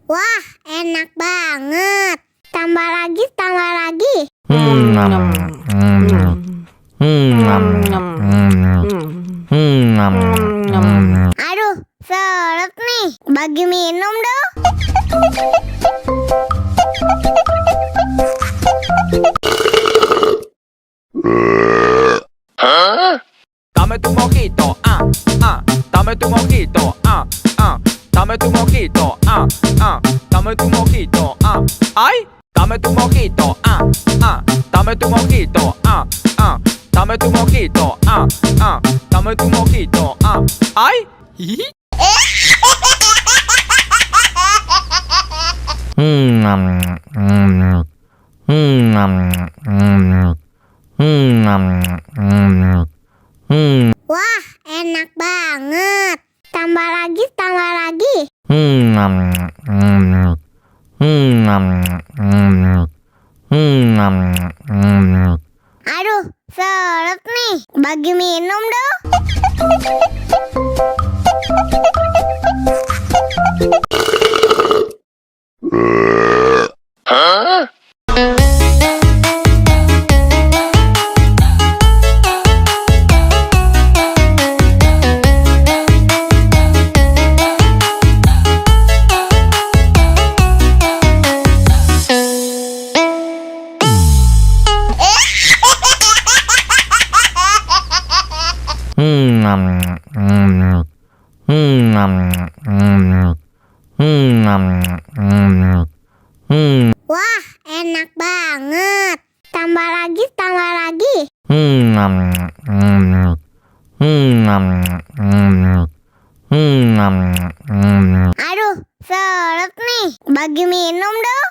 Wah, enak banget. Tambah lagi, tambah lagi. Aduh, seret nih. Bagi minum dong. Dame tu mojito, dame tu mojito, dame tu mojito, dame tu mojito, ay, dame tu mojito, dame tu mojito, dame tu mojito, dame tu mojito, ay. Wah, enak banget. Tambah lagi, tambah lagi. Aduh, seret nih. Bagi minum dong. Wah, enak banget. Tambah lagi, tambah lagi. Aduh, seret nih. Bagi minum dong.